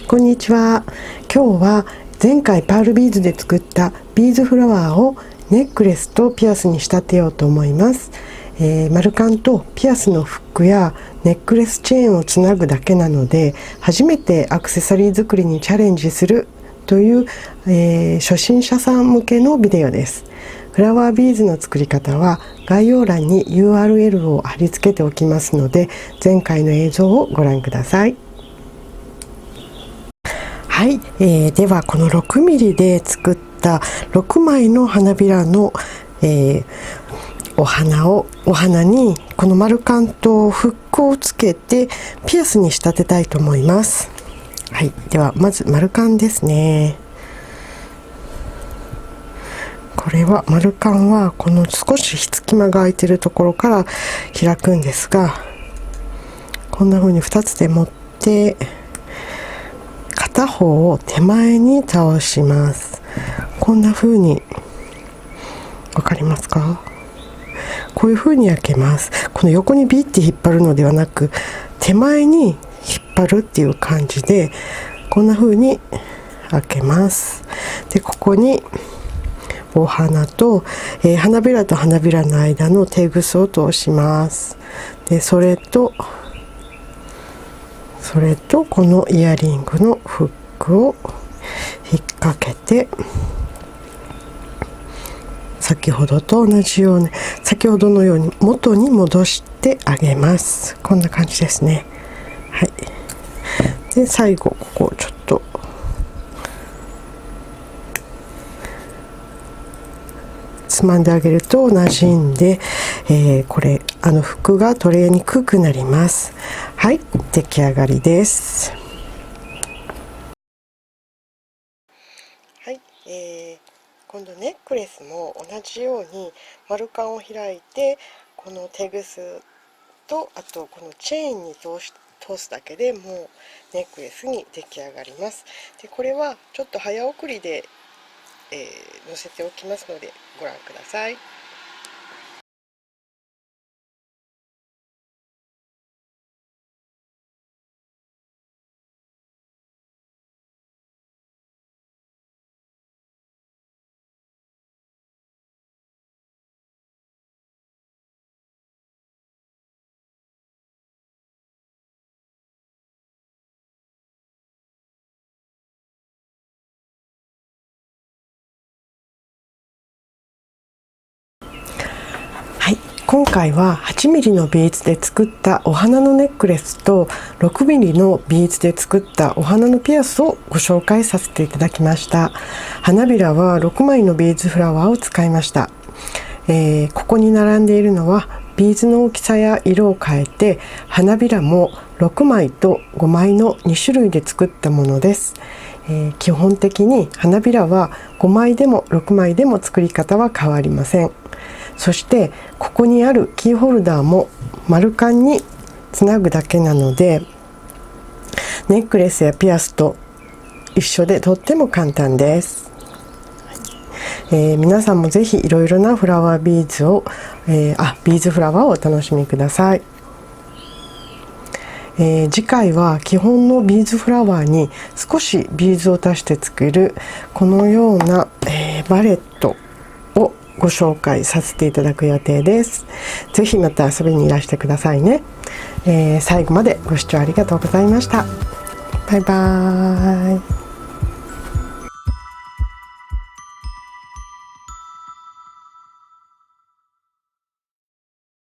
こんにちは。今日は前回パールビーズで作ったビーズフラワーをネックレスとピアスに仕立てようと思います。丸カンとピアスのフックやネックレスチェーンをつなぐだけなので、初めてアクセサリー作りにチャレンジするという、初心者さん向けのビデオです。フラワービーズの作り方は概要欄に URL を貼り付けておきますので、前回の映像をご覧ください。はい、ではこの 6mm で作った6枚の花びらの、お花にこの丸カンとフックをつけてピアスに仕立てたいと思います。はい、ではまず丸カンですね。これは丸カンはこの少し隙間が空いているところから開くんですが、こんな風に2つで持って片方を手前に倒します。こんな風にわかりますか？こういう風に開けます。この横にビッて引っ張るのではなく、手前に引っ張るっていう感じでこんな風に開けます。でここにお花と、花びらと花びらの間のテグスを通します。でそれとこのイヤリングのフックを引っ掛けて、先ほどと同じように先ほどのように元に戻してあげます。こんな感じですね。はい。で最後ここをちょっとつまんであげると馴染んで、これ服が取れにくくなります。はい、出来上がりです。はい、今度ネックレスも同じように丸カンを開いて、このテグスとあとこのチェーンに通すだけでもうネックレスに出来上がります。でこれはちょっと早送りで載せておきますのでご覧ください。はい、今回は 8mm のビーズで作ったお花のネックレスと 6mm のビーズで作ったお花のピアスをご紹介させていただきました。花びらは6枚のビーズフラワーを使いました。ここに並んでいるのはビーズの大きさや色を変えて、花びらも6枚と5枚の2種類で作ったものです。基本的に花びらは5枚でも6枚でも作り方は変わりません。そしてここにあるキーホルダーも丸カンにつなぐだけなので、ネックレスやピアスと一緒でとっても簡単です。皆さんもぜひいろいろなフラワービーズを、ビーズフラワーをお楽しみください。次回は基本のビーズフラワーに少しビーズを足して作るこのような、バレットをご紹介させていただく予定です。ぜひまた遊びにいらしてくださいね。最後までご視聴ありがとうございました。バイバーイ。